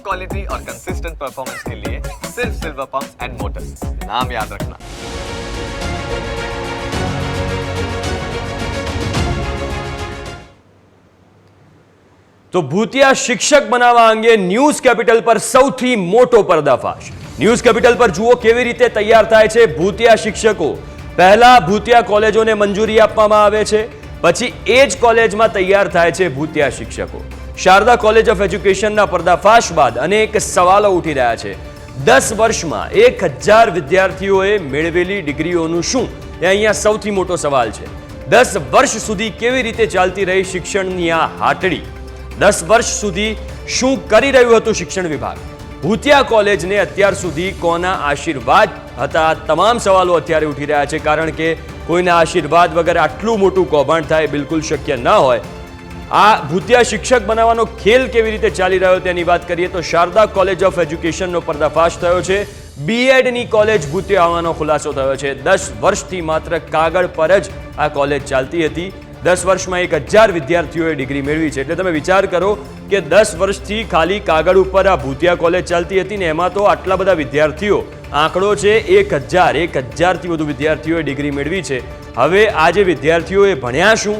Quality और consistent performance के लिए सिर्फ सिल्वर पंप्स एंड मोटर्स, नाम याद रखना। તો ભૂતિયા શિક્ષક બનાવવા અંગે ન્યૂઝ કેપિટલ પર સૌથી મોટો પર્દાફાશ। ન્યૂઝ કેપિટલ પર જુઓ કેવી રીતે તૈયાર થાય છે ભૂતિયા શિક્ષકો। પહેલા ભૂતિયા કોલેજોને મંજૂરી આપવામાં આવે છે, પછી એ જ કોલેજમાં તૈયાર થાય છે ભૂતિયા શિક્ષકો। શારદા કોલેજ ઓફ એજ્યુકેશનના પર્દાફાશ બાદ અનેક સવાલો ઉઠી રહ્યા છે। 10 વર્ષમાં 1000 વિદ્યાર્થીઓએ મેળવેલી ડિગ્રીઓનું શું, એ અહીંયા સૌથી મોટો સવાલ છે। 10 વર્ષ સુધી કેવી રીતે ચાલતી રહી શિક્ષણની આ હાટડી? 10 વર્ષ સુધી શું કરી રહ્યું હતું શિક્ષણ વિભાગ? ભૂતિયા કોલેજને અત્યાર સુધી કોના આશીર્વાદ હતા? તમામ સવાલો અત્યારે ઉઠી રહ્યા છે, કારણ કે કોઈના આશીર્વાદ વગર આટલું મોટું કૌભાંડ થાય બિલકુલ શક્ય ન હોય। આ ભૂતિયા શિક્ષક બનાવવાનો ખેલ કેવી રીતે ચાલી રહ્યો તેની વાત કરીએ તો શારદા કોલેજ ઓફ એજ્યુકેશનનો પર્દાફાશ થયો છે। બીએડની કોલેજ ભૂતિયા હોવાનો ખુલાસો થયો છે। 10 વર્ષથી માત્ર કાગળ પર જ આ કોલેજ ચાલતી હતી। 10 વર્ષમાં 1000 વિદ્યાર્થીઓએ ડિગ્રી મેળવી છે। એટલે તમે વિચાર કરો કે 10 વર્ષથી ખાલી કાગળ ઉપર આ ભૂતિયા કોલેજ ચાલતી હતી ને એમાં તો આટલા બધા વિદ્યાર્થીઓ, આંકડો છે 1000થી વધુ વિદ્યાર્થીઓએ ડિગ્રી મેળવી છે। હવે આ જે વિદ્યાર્થીઓએ ભણ્યા શું,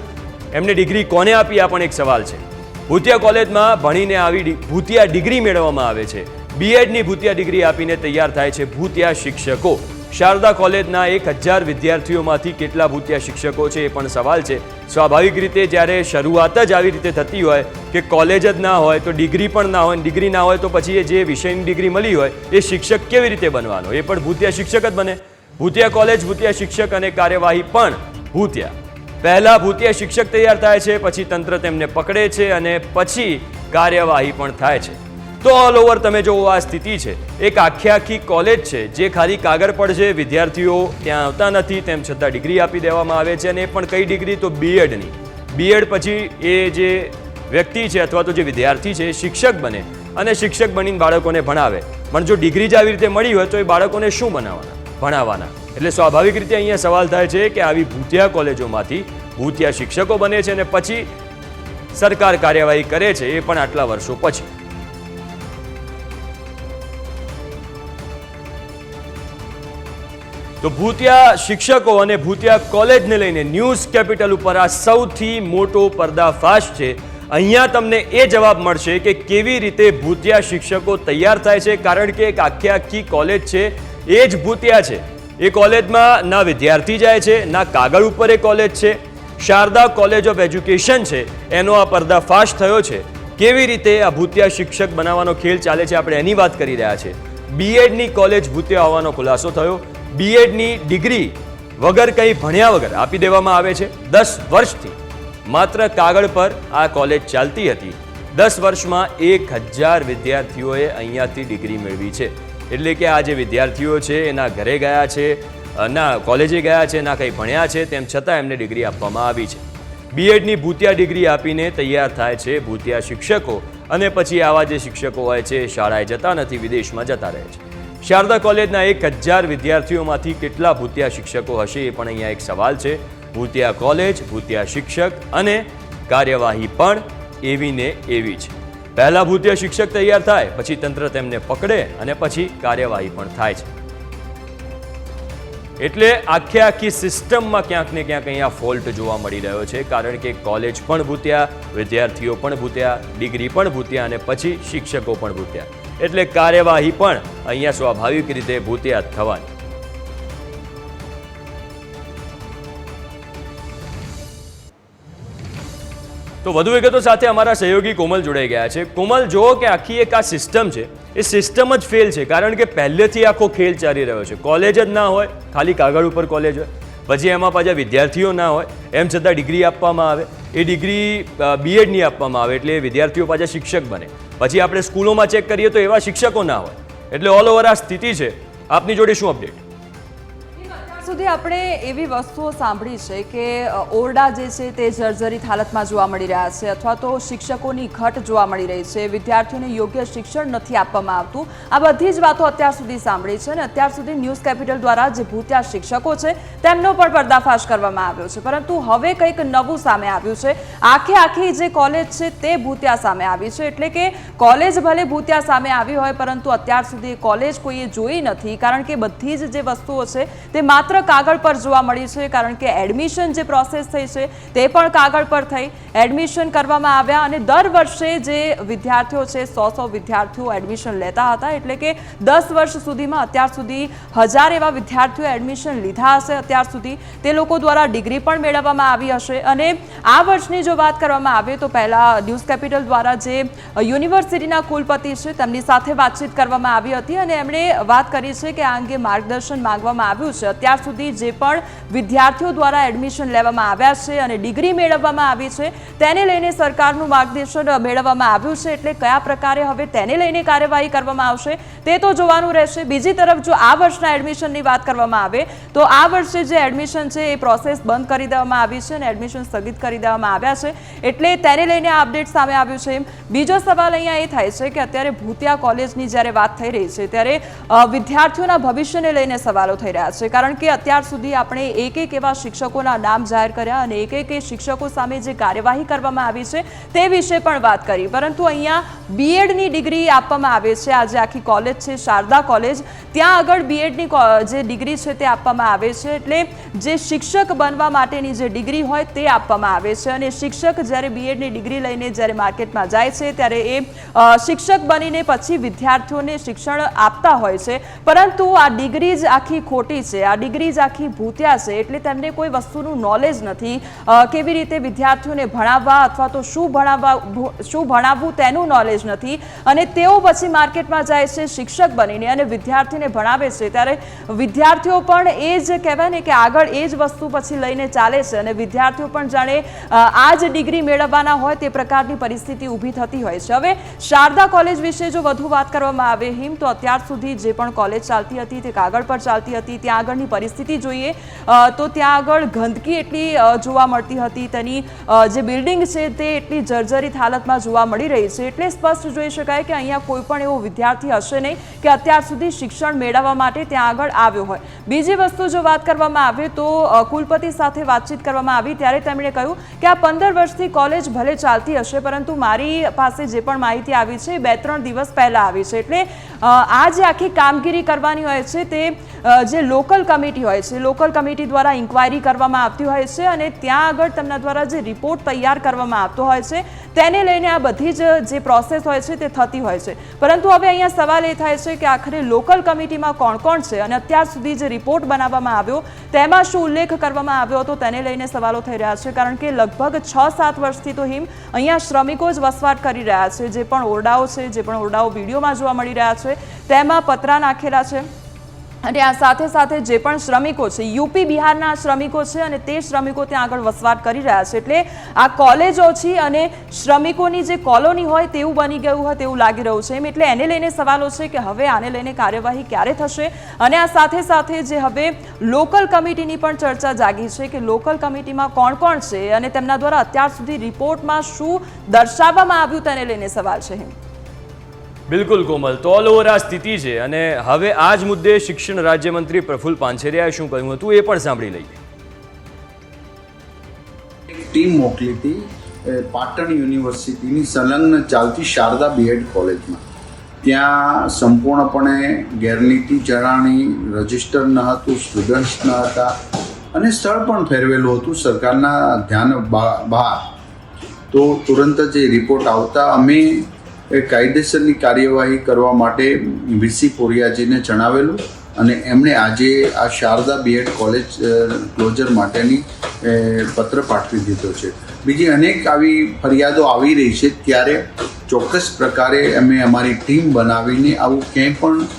એમને ડિગ્રી કોને આપી, આ પણ એક સવાલ છે। ભૂતિયા કોલેજમાં ભણીને આવી ભૂતિયા ડિગ્રી મેળવવામાં આવે છે। બીએડની ભૂતિયા ડિગ્રી આપીને તૈયાર થાય છે ભૂતિયા શિક્ષકો। શારદા કોલેજના 1000 વિદ્યાર્થીઓમાંથી કેટલા ભૂતિયા શિક્ષકો છે એ પણ સવાલ છે। સ્વાભાવિક રીતે જ્યારે શરૂઆત જ આવી રીતે થતી હોય કે કોલેજ જ ના હોય તો ડિગ્રી પણ ના હોય, ડિગ્રી ના હોય તો પછી એ જે વિષયની ડિગ્રી મળી હોય એ શિક્ષક કેવી રીતે બનવાનો? એ પણ ભૂતિયા શિક્ષક જ બને। ભૂતિયા કોલેજ, ભૂતિયા શિક્ષક અને કાર્યવાહી પણ ભૂતિયા। પહેલા ભૂતિયા શિક્ષક તૈયાર થાય છે, પછી તંત્ર તેમને પકડે છે અને પછી કાર્યવાહી પણ થાય છે। તો ઓલ ઓવર તમે જો આ સ્થિતિ છે, એક આખી કોલેજ છે જે ખાલી કાગળ પર છે, વિદ્યાર્થીઓ ત્યાં આવતા નથી, તેમ છતાં ડિગ્રી આપી દેવામાં આવે છે। અને એ પણ કઈ ડિગ્રી? તો બીએડની। બીએડ પછી એ જે વ્યક્તિ છે અથવા તો જે વિદ્યાર્થી છે એ શિક્ષક બને અને શિક્ષક બનીને બાળકોને ભણાવે। પણ જો ડિગ્રી જ આવી રીતે મળી હોય તો એ બાળકોને શું ભણાવવાના? એટલે સ્વાભાવિક રીતે અહીંયા સવાલ થાય છે કે આવી ભૂતિયા કોલેજોમાંથી ભૂતિયા શિક્ષકો બને છે અને પછી સરકાર કાર્યવાહી કરે છે, એ પણ આટલા વર્ષો પછી। તો ભૂતિયા શિક્ષકો અને ભૂતિયા કોલેજને લઈને ન્યૂઝ કેપિટલ ઉપર આ સૌથી મોટો પર્દાફાશ છે। અહીંયા તમને એ જવાબ મળશે કે કેવી રીતે ભૂતિયા શિક્ષકો તૈયાર થાય છે, કારણ કે એક આખી કોલેજ છે એ જ ભૂતિયા છે। એ કોલેજમાં ના વિદ્યાર્થી જાય છે, ના કાગળ ઉપર એ કોલેજ છે। શારદા કોલેજ ઓફ એજ્યુકેશન છે એનો આ પર્દાફાશ થયો છે। કેવી રીતે આ ભૂતિયા શિક્ષક બનાવવાનો ખેલ ચાલે છે આપણે એની વાત કરી રહ્યા છીએ। બીએડની કોલેજ ભૂતિયા હોવાનો ખુલાસો થયો। બીએડની ડિગ્રી વગર કંઈ ભણ્યા વગર આપી દેવામાં આવે છે। 10 વર્ષથી માત્ર કાગળ પર આ કોલેજ ચાલતી હતી। 10 વર્ષમાં 1000 વિદ્યાર્થીઓએ અહીંયાથી ડિગ્રી મેળવી છે। એટલે કે આ જે વિદ્યાર્થીઓ છે એના ઘરે ગયા છે, ના કોલેજે ગયા છે, ના કંઈ ભણ્યા છે, તેમ છતાં એમને ડિગ્રી આપવામાં આવી છે। બીએડની ભૂતિયા ડિગ્રી આપીને તૈયાર થાય છે ભૂતિયા શિક્ષકો અને પછી આવા જે શિક્ષકો હોય છે શાળાએ જતા નથી, વિદેશમાં જતા રહે છે। શારદા કોલેજના 1000 વિદ્યાર્થીઓમાંથી કેટલા ભૂતિયા શિક્ષકો હશે એ પણ અહીંયા એક સવાલ છે। ભૂતિયા કોલેજ, ભૂતિયા શિક્ષક અને કાર્યવાહી પણ એવી ને એવી છે। પહેલા ભૂતિયા શિક્ષક તૈયાર થાય, પછી તંત્ર તેમને પકડે અને પછી કાર્યવાહી પણ થાય છે। એટલે આખી સિસ્ટમમાં ક્યાંક ને ક્યાંક અહીંયા ફોલ્ટ જોવા મળી રહ્યો છે, કારણ કે કોલેજ પણ ભૂતિયા, વિદ્યાર્થીઓ પણ ભૂતિયા, ડિગ્રી પણ ભૂતિયા અને પછી શિક્ષકો પણ ભૂતિયા। એટલે કાર્યવાહી પણ અહીંયા સ્વાભાવિક રીતે ભૂતિયા થવાની। તો વધુ વિગતો સાથે અમારા સહયોગી કોમલ જોડાઈ ગયા છે। કોમલ, જુઓ કે આખી એક આ સિસ્ટમ છે એ સિસ્ટમ જ ફેલ છે, કારણ કે પહેલેથી આખો ખેલ ચાલી રહ્યો છે। કોલેજ જ ના હોય, ખાલી કાગળ ઉપર કોલેજ હોય, પછી એમાં પાછા વિદ્યાર્થીઓ ના હોય, એમ છતાં ડિગ્રી આપવામાં આવે। એ ડિગ્રી બીએડની આપવામાં આવે એટલે વિદ્યાર્થીઓ પાછા શિક્ષક બને। પછી આપણે સ્કૂલોમાં ચેક કરીએ તો એવા શિક્ષકો ના હોય। એટલે ઓલ ઓવર આ સ્થિતિ છે। આપની જોડે શું અપડેટ? સુધી આપણે એવી વસ્તુઓ સાંભળી છે કે ઓરડા જે છે તે જર્જરિત હાલતમાં જોવા મળી રહ્યા છે અથવા તો શિક્ષકોની ઘટ જોવા મળી રહી છે, વિદ્યાર્થીઓને યોગ્ય શિક્ષણ નથી આપવામાં આવતું. આ બધી જ વાતો અત્યાર સુધી સાંભળી છે અને અત્યાર સુધી ન્યૂઝ કેપિટલ દ્વારા જે ભૂતિયા શિક્ષકો છે તેમનો પણ પર્દાફાશ કરવામાં આવ્યો છે. પરંતુ હવે કંઈક નવું સામે આવ્યું છે. આખી જે કોલેજ છે તે ભૂતિયા સામે આવી છે. એટલે કે કોલેજ ભલે ભૂતિયા સામે આવી હોય પરંતુ અત્યાર સુધી કોલેજ કોઈએ જોઈ નથી, કારણ કે બધી જ જે વસ્તુઓ છે તે માત્ર કાગળ પર જોવા મળી છે. કારણ કે એડમિશન જે પ્રોસેસ થઈ છે તે પણ કાગળ પર થઈ, એડમિશન કરવામાં આવ્યા અને દર વર્ષે જે વિદ્યાર્થીઓ છે 100 વિદ્યાર્થીઓ એડમિશન લેતા હતા. એટલે કે 10 વર્ષ સુધીમાં અત્યાર સુધી 1000 એવા વિદ્યાર્થીઓ એડમિશન લીધા હશે. અત્યાર સુધી તે લોકો દ્વારા ડિગ્રી પણ મેળવવામાં આવી હશે. અને આ વર્ષની જો વાત કરવામાં આવે તો પહેલા ન્યૂઝ કેપિટલ દ્વારા જે યુનિવર્સિટીના કુલપતિ છે તેમની સાથે વાતચીત કરવામાં આવી હતી અને એમણે વાત કરી છે કે આ અંગે માર્ગદર્શન માંગવામાં આવ્યું છે. અત્યાર સુધી જે પણ વિદ્યાર્થીઓ દ્વારા એડમિશન લેવામાં આવ્યા છે અને ડિગ્રી મેળવવામાં આવી છે તેને લઈને સરકારનું માર્ગદર્શન મેળવવામાં આવ્યું છે. એટલે કયા પ્રકારે હવે તેને લઈને કાર્યવાહી કરવામાં આવશે તે તો જોવાનું રહેશે. બીજી તરફ જો આ વર્ષના એડમિશનની વાત કરવામાં આવે તો આ વર્ષે જે એડમિશન છે એ પ્રોસેસ બંધ કરી દેવામાં આવી છે અને એડમિશન સ્થગિત કરી દેવામાં આવ્યા છે. એટલે તેને લઈને આ અપડેટ સામે આવ્યું છે. બીજો સવાલ અહીંયા એ થાય છે કે અત્યારે ભૂતિયા કોલેજની જ્યારે વાત થઈ રહી છે ત્યારે વિદ્યાર્થીઓના ભવિષ્યને લઈને સવાલો થઈ રહ્યા છે. કારણ કે અત્યાર સુધી આપણે એક એવા શિક્ષકોના નામ જાહેર કર્યા અને એક શિક્ષકો સામે જે કાર્યવાહી કરવામાં આવી છે તે વિશે પણ વાત કરી. પરંતુ અહીંયા બીએડની ડિગ્રી આપવામાં આવે છે. આ જે આખી કોલેજ છે શારદા કોલેજ, ત્યાં આગળ બીએડની જે ડિગ્રી છે તે આપવામાં આવે છે. એટલે જે શિક્ષક બનવા માટેની જે ડિગ્રી હોય તે આપવામાં આવે છે અને શિક્ષક જ્યારે બીએડની ડિગ્રી લઈને જ્યારે માર્કેટમાં જાય છે ત્યારે એ શિક્ષક બનીને પછી વિદ્યાર્થીઓને શિક્ષણ આપતા હોય છે. પરંતુ આ ડિગ્રી જ આખી ખોટી છે, આ ડિગ્રી જ આખી ભૂતિયા છે. એટલે તેમને કોઈ વસ્તુનું નોલેજ નથી, કેવી રીતે વિદ્યાર્થીઓને ભણાવવા અથવા તો શું ભણાવવું તેનું નોલેજ નથી અને તેઓ પછી માર્કેટમાં જાય છે શિક્ષક બનીને અને વિદ્યાર્થીને ભણાવે છે. ત્યારે વિદ્યાર્થીઓ પણ એ જ કહેવાય ને કે આગળ એ જ વસ્તુ પછી લઈને ચાલે છે અને વિદ્યાર્થીઓ પણ જાણે આ જ ડિગ્રી મેળવવાના હોય તે પ્રકારની પરિસ્થિતિ ઊભી થતી હોય છે. હવે શારદા કોલેજ વિશે જો વધુ વાત કરવામાં આવે હિમ, તો અત્યાર સુધી જે પણ કોલેજ ચાલતી હતી તે કાગળ પર ચાલતી હતી. ત્યાં આગળની પરિસ્થિતિ જોઈએ તો ત્યાં આગળ ગંદકી એટલી જોવા મળતી હતી, તેની જે બિલ્ડિંગ છે તે એટલી જર્જરિત હાલતમાં જોવા મળી રહી છે. એટલે સ્પષ્ટ જોઈ શકાય કે અહીંયા કોઈ પણ એવો વિદ્યાર્થી હશે નહીં કે અત્યાર સુધી શિક્ષણ મેળવવા માટે ત્યાં આગળ આવ્યો હોય. બીજી વસ્તુ જો વાત કરવામાં આવે તો કુલપતિ સાથે વાતચીત કરવામાં આવી ત્યારે તેમણે કહ્યું કે આ 15 વર્ષથી કોલેજ ભલે ચાલતી હશે પરંતુ મારી પાસે જે પણ માહિતી આવી છે એ 2-3 દિવસ પહેલા આવી છે. એટલે આ જે આખી કામગીરી કરવાની હોય છે તે જે લોકલ કમિટી હોય છે, લોકલ કમિટી દ્વારા ઇન્ક્વાયરી કરવામાં આવતી હોય છે અને ત્યાં આગળ તેમના દ્વારા જે રિપોર્ટ તૈયાર કરવામાં આવતો હોય છે તેને લઈને આ બધી જ જે પ્રોસેસ હોય છે તે થતી હોય છે. પરંતુ હવે અહીંયા સવાલ એ થાય છે કે આખરે લોકલ કમિટીમાં કોણ કોણ છે અને અત્યાર સુધી જે રિપોર્ટ બનાવવામાં આવ્યો તેમાં શું ઉલ્લેખ કરવામાં આવ્યો હતો તેને લઈને સવાલો થઈ રહ્યા છે. કારણ કે લગભગ 6-7 વર્ષથી તો અહીંયા શ્રમિકો જ વસવાટ કરી રહ્યા છે. જે પણ ઓરડાઓ છે, જે પણ ઓરડાઓ વિડીયોમાં જોવા મળી રહ્યા છે તેમાં પતરા નાખેલા છે અને આ સાથે સાથે જે પણ શ્રમિકો છે યુપી બિહારના શ્રમિકો છે અને તે શ્રમિકો ત્યાં આગળ વસવાટ કરી રહ્યા છે. એટલે આ કોલેજ ઓછી અને શ્રમિકોની જે કોલોની હોય તેવું બની ગયું હોય તેવું લાગી રહ્યું છે. એટલે એને લઈને સવાલો છે કે હવે આને લઈને કાર્યવાહી ક્યારે થશે અને આ સાથે સાથે જે હવે લોકલ કમિટીની પણ ચર્ચા જાગી છે કે લોકલ કમિટીમાં કોણ કોણ છે અને તેમના દ્વારા અત્યાર સુધી રિપોર્ટમાં શું દર્શાવવામાં આવ્યું તેને લઈને સવાલ છે. બિલકુલ કોમલ, તો ઓલ ઓવર આ સ્થિતિ છે અને હવે આ જ મુદ્દે શિક્ષણ રાજ્યમંત્રી પ્રફુલ્લ પાનછેરિયાએ શું કહ્યું હતું એ પણ સાંભળી લઈએ. એક ટીમ મોકલી હતી પાટણ યુનિવર્સિટીની સંલગ્ન ચાલતી શારદા બીએડ કોલેજમાં. ત્યાં સંપૂર્ણપણે ગેરનીતિ જણાણી, રજિસ્ટર ન હતું, સ્ટુડન્ટ્સ ન હતા અને સ્થળ પણ ફેરવેલું હતું સરકારના ધ્યાન બહાર. તો તુરંત જ એ રિપોર્ટ આવતા અમે કાયદેસરની કાર્યવાહી કરવા માટે વીસી પોરિયાજીને જણાવેલું અને એમણે આજે આ શારદા બીએડ કોલેજ ક્લોઝર માટેની પત્ર પાઠવી દીધો છે. બીજી અનેક આવી ફરિયાદો આવી રહી છે ત્યારે ચોક્કસ પ્રકારે અમે અમારી ટીમ બનાવીને આવું ક્યાંય પણ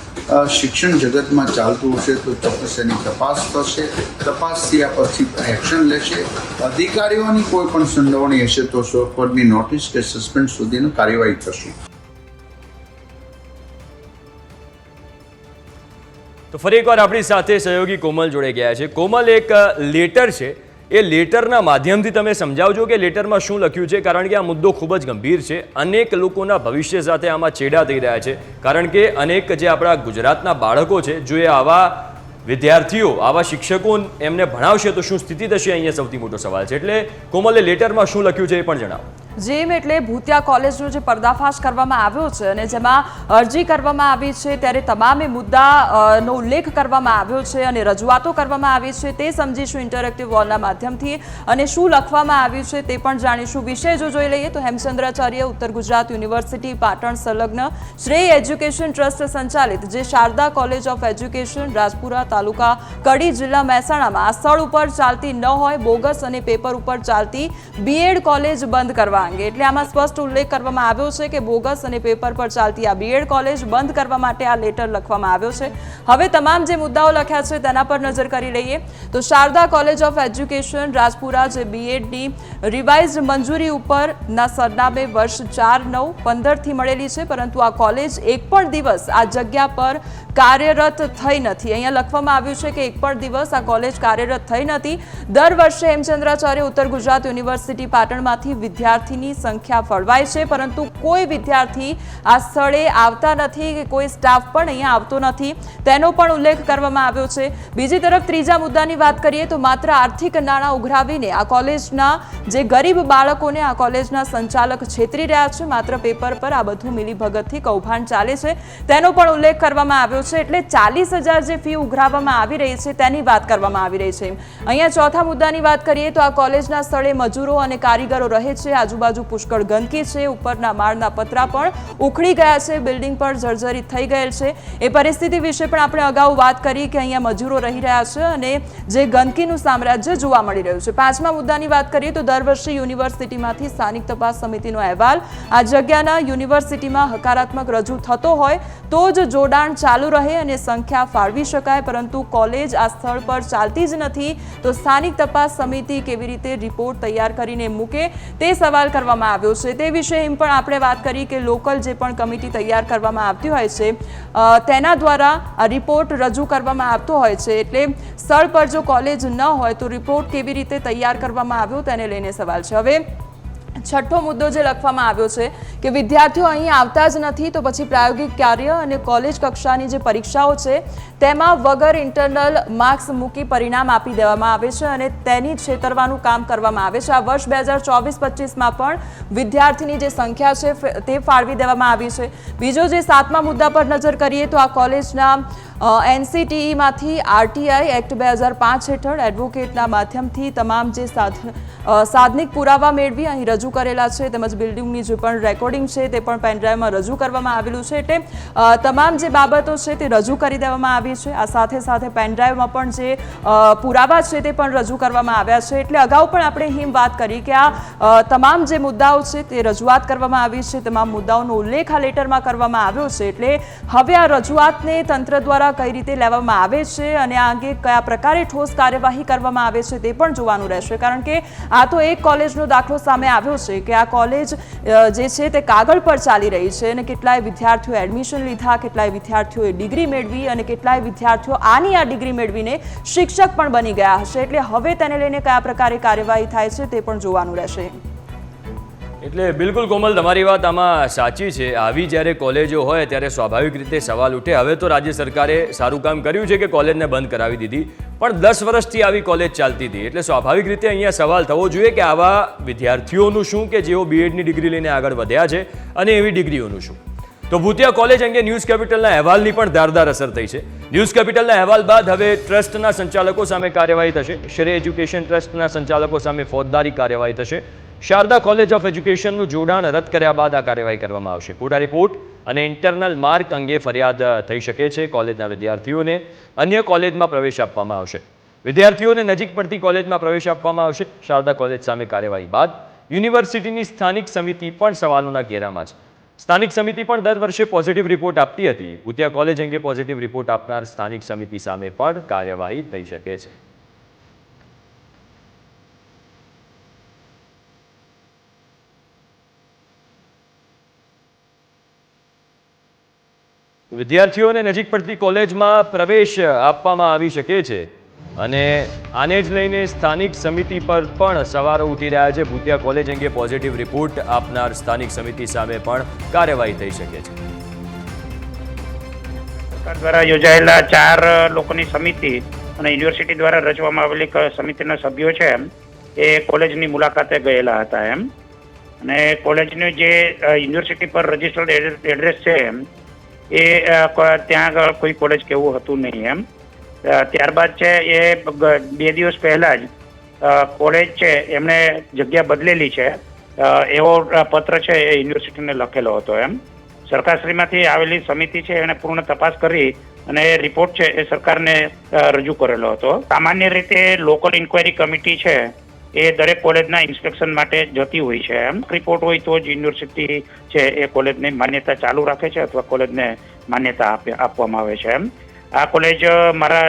શિક્ષણ જગતમાં ચાલતું હશે તો ચોક્કસ એની તપાસ થશે. તપાસ થયા પછી એક્શન લેશે. અધિકારીઓની કોઈ પણ સંડોવણી હશે તો સોફ્ટવેરની નોટિસ કે સસ્પેન્ડ સુધીની કાર્યવાહી થશે. તો ફરી એકવાર આપણી સાથે સહયોગી કોમલ જોડે ગયા છે. કોમલ, એક લેટર છે, એ લેટરના માધ્યમથી તમે સમજાવજો કે લેટરમાં શું લખ્યું છે, કારણ કે આ મુદ્દો ખૂબ જ ગંભીર છે. અનેક લોકોના ભવિષ્ય સાથે આમાં ચેડા થઈ રહ્યા છે, કારણ કે અનેક જે આપણા ગુજરાતના બાળકો છે, જો એ આવા વિદ્યાર્થીઓ, આવા શિક્ષકો એમને ભણાવશે તો શું સ્થિતિ થશે, અહીંયા સૌથી મોટો સવાલ છે. એટલે કોમલે લેટરમાં શું લખ્યું છે એ પણ જણાવો. જેમ એટલે ભૂતિયા કોલેજનો જે પર્દાફાશ કરવામાં આવ્યો છે અને જેમાં અરજી કરવામાં આવી છે ત્યારે તમામે મુદ્દાનો ઉલ્લેખ કરવામાં આવ્યો છે અને રજૂઆતો કરવામાં આવી છે તે સમજીશું ઇન્ટરેક્ટિવ વોલના માધ્યમથી, અને શું લખવામાં આવ્યું છે તે પણ જાણીશું. વિષય જો જોઈ લઈએ તો હેમચંદ્રાચાર્ય ઉત્તર ગુજરાત યુનિવર્સિટી પાટણ સંલગ્ન શ્રેય એજ્યુકેશન ટ્રસ્ટ સંચાલિત જે Sharda college of education Rajpura taluka Kadi જિલ્લા મહેસાણામાં આ સ્થળ ઉપર ચાલતી ન હોય બોગસ અને પેપર ઉપર ચાલતી બીએડ કોલેજ બંધ કરવા અંગે, એટલે આમાં સ્પષ્ટ ઉલ્લેખ કરવામાં આવ્યો છે કે બોગસ અને પેપર પર ચાલતી આ બીએડ કોલેજ બંધ કરવા માટે આ લેટર લખવામાં આવ્યો છે. હવે તમામ જે મુદ્દાઓ લખ્યા છે તેના પર નજર કરી લઈએ તો Sharda college of education Rajpura જે બીએડની રિવાઇઝડ મંજૂરી ઉપરના સરનામે વર્ષ 4/9/15થી મળેલી છે, પરંતુ આ કોલેજ એક પણ દિવસ આ જગ્યા પર કાર્યરત થઈ નથી. અહીંયા લખવામાં આવ્યું છે કે એક પણ દિવસ આ કોલેજ કાર્યરત થઈ નથી. દર વર્ષે હેમચંદ્રાચાર્ય ઉત્તર ગુજરાત યુનિવર્સિટી પાટણમાંથી વિદ્યાર્થીની સંખ્યા ફળવાય છે, પરંતુ કોઈ વિદ્યાર્થી આ સ્થળે આવતા નથી કે કોઈ સ્ટાફ પણ અહીંયા આવતો નથી, તેનો પણ ઉલ્લેખ કરવામાં આવ્યો છે. બીજી તરફ ત્રીજા મુદ્દાની વાત કરીએ તો માત્ર આર્થિક નાણાં ઉઘરાવીને આ કોલેજના જે ગરીબ બાળકોને આ કોલેજના સંચાલક છેતરી રહ્યા છે. માત્ર પેપર પર આ બધું મિલીભગતથી કૌભાંડ ચાલે છે તેનો પણ ઉલ્લેખ કરવામાં આવ્યો છે. એટલે 40,000 જે ફી ઉઘરાવવામાં આવી રહી છે તેની વાત કરવામાં આવી રહી છે. અહીંયા ચોથા મુદ્દાની વાત કરીએ તો આ કોલેજના સ્થળે મજૂરો અને કારીગરો રહે છે. આજુબાજુ પુષ્કળ ગંદકી છે, ઉપરના માળના પતરા પણ ઉખડી ગયા છે, બિલ્ડિંગ પર જર્જરિત થઈ ગયેલ છે. એ પરિસ્થિતિ વિશે પણ આપણે અગાઉ વાત કરી કે અહીંયા મજૂરો રહી રહ્યા છે અને જે ગંદકીનું સામ્રાજ્ય જોવા મળી રહ્યું છે. પાંચમા મુદ્દાની વાત કરીએ તો દર વર્ષે યુનિવર્સિટીમાંથી સ્થાનિક તપાસ સમિતિનો અહેવાલ આ જગ્યાના યુનિવર્સિટીમાં હકારાત્મક રજૂ થતો હોય તો જ જોડાણ ચાલુ રહે અને સંખ્યા ફાળવી શકાય, પરંતુ કોલેજ આ સ્થળ પર ચાલતી જ નથી તો સ્થાનિક તપાસ સમિતિ કેવી રીતે રિપોર્ટ તૈયાર કરીને મૂકે તે સવાલ કરવામાં આવ્યો છે. તે વિશે એમ પણ આપણે વાત કરી કે લોકલ જે પણ કમિટી તૈયાર કરવામાં આવતી હોય છે તેના દ્વારા આ રિપોર્ટ રજૂ કરવામાં આવતો હોય છે, એટલે સ્થળ પર જો કોલેજ ન હોય તો રિપોર્ટ કેવી રીતે તૈયાર કરવામાં આવ્યો તેને લઈને સવાલ છે. હવે છઠ્ઠો મુદ્દો જે લખવામાં આવ્યો છે કે વિદ્યાર્થીઓ અહીં આવતા જ નથી તો પછી પ્રાયોગિક કાર્ય અને કોલેજ કક્ષાની જે પરીક્ષાઓ છે તેમાં વગર ઇન્ટરનલ માર્ક્સ મૂકી પરિણામ આપી દેવામાં આવે છે અને તેની છેતરવાનું કામ કરવામાં આવે છે. આ વર્ષ 2024-25માં પણ વિદ્યાર્થીની જે સંખ્યા છે તે ફાળવી દેવામાં આવી છે. બીજો જે સાતમા મુદ્દા પર નજર કરીએ તો આ કોલેજના NCTEમાંથી RTI એક્ટ 2005 હેઠળ એડવોકેટના માધ્યમથી તમામ જે સાધનિક પુરાવા મેળવી અહીં રજૂ કરેલા છે, તેમજ બિલ્ડિંગની જે પણ રેકોર્ડિંગ છે તે પણ પેનડ્રાઈવમાં રજૂ કરવામાં આવેલું છે. એટલે તમામ જે બાબતો છે તે રજૂ કરી દેવામાં આવી છે. આ સાથે સાથે પેનડ્રાઈવમાં પણ જે પુરાવા છે તે પણ રજૂ કરવામાં આવ્યા છે. એટલે અગાઉ પણ આપણે અહીં વાત કરી કે આ તમામ જે મુદ્દાઓ છે તે રજૂઆત કરવામાં આવી છે, તમામ મુદ્દાઓનો ઉલ્લેખ આ લેટરમાં કરવામાં આવ્યો છે. એટલે હવે આ રજૂઆતને તંત્ર દ્વારા કઈ રીતે લેવામાં આવે છે અને આ અંગે કયા પ્રકારે ઠોસ કાર્યવાહી કરવામાં આવે છે તે પણ જોવાનું રહેશે, કારણ કે આ તો એક કોલેજનો દાખલો સામે આવ્યો છે કે આ કોલેજ જે છે તે કાગળ પર ચાલી રહી છે અને કેટલાય વિદ્યાર્થીઓ એડમિશન લીધા, કેટલાય વિદ્યાર્થીઓએ ડિગ્રી મેળવી અને કેટલાય વિદ્યાર્થીઓ આની આ ડિગ્રી મેળવીને શિક્ષક પણ બની ગયા હશે. એટલે હવે તેને લઈને કયા પ્રકારે કાર્યવાહી થાય છે તે પણ જોવાનું રહેશે. એટલે બિલકુલ કોમલ, તમારી વાત આમાં સાચી છે. આવી જ્યારે કોલેજો હોય ત્યારે સ્વાભાવિક રીતે સવાલ ઉઠે. હવે તો રાજ્ય સરકારે સારું કામ કર્યું છે કે કોલેજને બંધ કરાવી દીધી, પણ 10 વર્ષથી આવી કોલેજ ચાલતી હતી, એટલે સ્વાભાવિક રીતે અહીંયા સવાલ થવો જોઈએ કે આવા વિદ્યાર્થીઓનું શું કે જેઓ બીએડની ડિગ્રી લઈને આગળ વધ્યા છે અને એવી ડિગ્રીઓનું શું. તો ભૂતિયા કોલેજ અંગે ન્યૂઝ કેપિટલના અહેવાલની પણ ધારદાર અસર થઈ છે. ન્યૂઝ કેપિટલના અહેવાલ બાદ હવે ટ્રસ્ટના સંચાલકો સામે કાર્યવાહી થશે. શ્રેય એજ્યુકેશન ટ્રસ્ટના સંચાલકો સામે ફોજદારી કાર્યવાહી થશે. શારદા કોલેજ ઓફ એજ્યુકેશનનું જોડાણ રદ કર્યા બાદ આ કાર્યવાહી કરવામાં આવશે. ખોટા રિપોર્ટ અને ઇન્ટરનલ માર્ક અંગે ફરિયાદ થઈ શકે છે. કોલેજના વિદ્યાર્થીઓને અન્ય કોલેજમાં પ્રવેશ આપવામાં આવશે. વિદ્યાર્થીઓને નજીક પડતી કોલેજમાં પ્રવેશ આપવામાં આવશે. શારદા કોલેજ સામે કાર્યવાહી બાદ યુનિવર્સિટીની સ્થાનિક સમિતિ પણ સવાલોના ઘેરામાં છે. સ્થાનિક સમિતિ પણ દર વર્ષે પોઝિટિવ રિપોર્ટ આપતી હતી. ભૂતિયા કોલેજ અંગે પોઝિટિવ રિપોર્ટ આપનાર સ્થાનિક સમિતિ સામે પણ કાર્યવાહી થઈ શકે છે. વિદ્યાર્થીઓને નજીક પડતી કોલેજમાં પ્રવેશ આપવામાં આવી શકે છે અને આને જ લઈને સ્થાનિક સમિતિ પર પણ સવારો ઉઠી રહ્યા છે. ભૂતિયા કોલેજ અંગે પોઝિટિવ રિપોર્ટ આપનાર સ્થાનિક સમિતિ સામે પણ કાર્યવાહી થઈ શકે છે. સરકાર દ્વારા યોજાયેલા 4 લોકોની સમિતિ અને યુનિવર્સિટી દ્વારા રચવામાં આવેલી સમિતિના સભ્યો છે એ કોલેજની મુલાકાતે ગયેલા હતા અને કોલેજનું જે યુનિવર્સિટી પર રજિસ્ટર્ડ એડ્રેસ છે એ ત્યાં આગળ કોઈ કોલેજ કેવું હતું નહીં ત્યારબાદ છે એ 2 દિવસ પહેલા જ કોલેજ છે એમણે જગ્યા બદલેલી છે એવો પત્ર છે એ યુનિવર્સિટીને લખેલો હતો સરકારશ્રીમાંથી આવેલી સમિતિ છે એને પૂર્ણ તપાસ કરી અને રિપોર્ટ છે એ સરકારને રજૂ કરેલો હતો. સામાન્ય રીતે લોકલ ઇન્ક્વાયરી કમિટી છે એ દરેક કોલેજના ઇન્સ્પેક્શન માટે જતી હોય છે રિપોર્ટ હોય તો જ યુનિવર્સિટી છે એ કોલેજની માન્યતા ચાલુ રાખે છે અથવા કોલેજને માન્યતા આપવામાં આવે છે આ કોલેજ મારા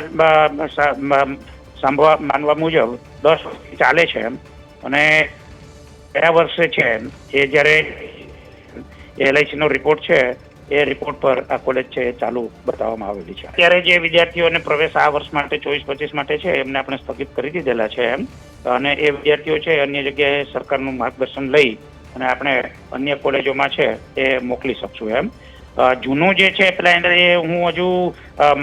માનવા મુજબ 10 વર્ષથી ચાલે છે અને ગયા વર્ષે છે એ જ્યારે LICનો રિપોર્ટ છે એ રિપોર્ટ પર આ કોલેજ છે એ ચાલુ બતાવવામાં આવેલી છે. અત્યારે જે વિદ્યાર્થીઓને પ્રવેશ આ વર્ષ માટે 24-25 માટે છે એમને આપણે સ્થગિત કરી દીધેલા છે અને એ વિદ્યાર્થીઓ છે અન્ય જગ્યાએ સરકારનું માર્ગદર્શન લઈ અને આપણે અન્ય કોલેજોમાં છે એ મોકલી શકશું જૂનું જે છે પેલા એ હું હજુ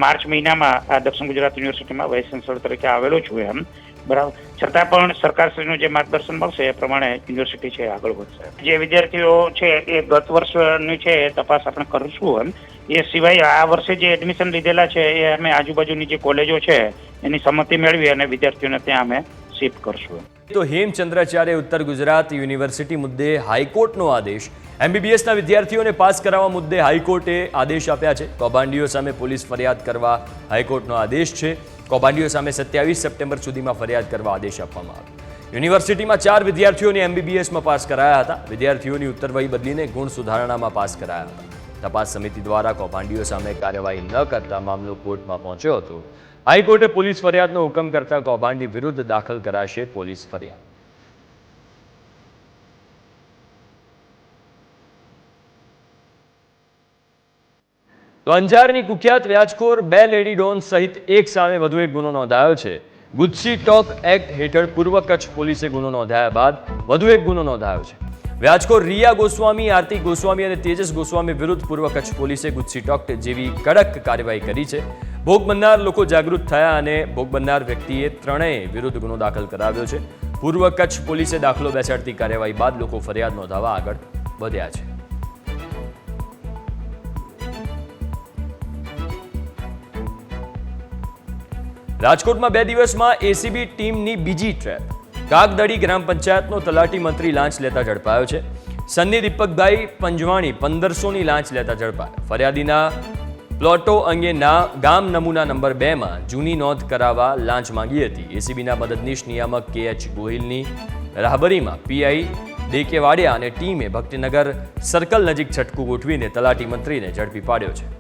માર્ચ મહિનામાં આ દક્ષિણ ગુજરાત યુનિવર્સિટીમાં વાઇસ ચાન્સલર તરીકે આવેલો છું બરાબર. છતાં પણ સરકારશ્રીનું જે માર્ગદર્શન મળશે એ પ્રમાણે યુનિવર્સિટી છે આગળ વધશે. જે વિદ્યાર્થીઓ છે એ ગત વર્ષની છે એ તપાસ આપણે કરીશું એ સિવાય આ વર્ષે જે એડમિશન લીધેલા છે એ અમે આજુબાજુની જે કોલેજો છે એની સંમતિ મેળવી અને વિદ્યાર્થીઓને ત્યાં અમે શિફ્ટ કરશું. તો હેમચંદ્રાચાર્ય ઉત્તર ગુજરાત યુનિવર્સિટી મુદ્દે હાઈકોર્ટનો આદેશ. MBBSના વિદ્યાર્થીઓને પાસ કરાવવા મુદ્દે હાઈકોર્ટે આદેશ આપ્યા છે. કૌભાંડીઓ સામે પોલીસ ફરિયાદ કરવા હાઈકોર્ટનો આદેશ છે. કૌભાંડીઓ સામે 27 સપ્ટેમ્બર સુધીમાં ફરિયાદ કરવા આદેશ આપવામાં આવ્યો. યુનિવર્સિટીમાં 4 વિદ્યાર્થીઓને MBBSમાં પાસ કરાયા હતા. વિદ્યાર્થીઓની ઉત્તરવહી બદલીને ગુણ સુધારણામાં પાસ કરાયા હતા. તપાસ સમિતિ દ્વારા કૌભાંડીઓ સામે કાર્યવાહી ન કરતા મામલો કોર્ટમાં પહોંચ્યો હતો. હાઈકોર્ટે પોલીસ ફરિયાદનો હુકમ કરતા કૌભાંડી વિરુદ્ધ દાખલ કરાશે પોલીસ ફરિયાદ. તો અંજારની કુખ્યાત વ્યાજખોર 2 લેડી ડોન સહિત એક સામે વધુ એક ગુનો નોંધાયો છે. ગુજસી ટોક એક્ટ હેઠળ પૂર્વ કચ્છ પોલીસે ગુનો નોંધાયા બાદ વધુ એક ગુનો નોંધાયો છે. વ્યાજખોર રિયા ગોસ્વામી, આરતી ગોસ્વામી અને તેજસ ગોસ્વામી વિરુદ્ધ પૂર્વ કચ્છ પોલીસે ગુજસી ટોક જેવી કડક કાર્યવાહી કરી છે. ભોગ બનનાર લોકો જાગૃત થયા અને ભોગ બનનાર વ્યક્તિએ ત્રણેય વિરુદ્ધ ગુનો દાખલ કરાવ્યો છે. પૂર્વ કચ્છ પોલીસે દાખલો બેસાડતી કાર્યવાહી બાદ લોકો ફરિયાદ નોંધાવવા આગળ વધ્યા છે. રાજકોટમાં 2 દિવસમાં ACB ટીમની બીજી ટ્રેપ. કાગદડી ગ્રામ પંચાયતનો તલાટી મંત્રી લાંચ લેતા ઝડપાયો છે. સન્ની દીપકભાઈ પંજવાણી 1500ની લાંચ લેતા ઝડપાયા. ફરિયાદીના પ્લોટો અંગે ગામ નમૂના નંબર 2માં જૂની નોંધ કરાવવા લાંચ માંગી હતી. ACBના મદદનીશ નિયામક KH ગોહિલની રાહબરીમાં PI દેકેવાડિયા અને ટીમે ભક્તિનગર સર્કલ નજીક છટકું ગોઠવીને તલાટી મંત્રીને ઝડપી પાડ્યો છે.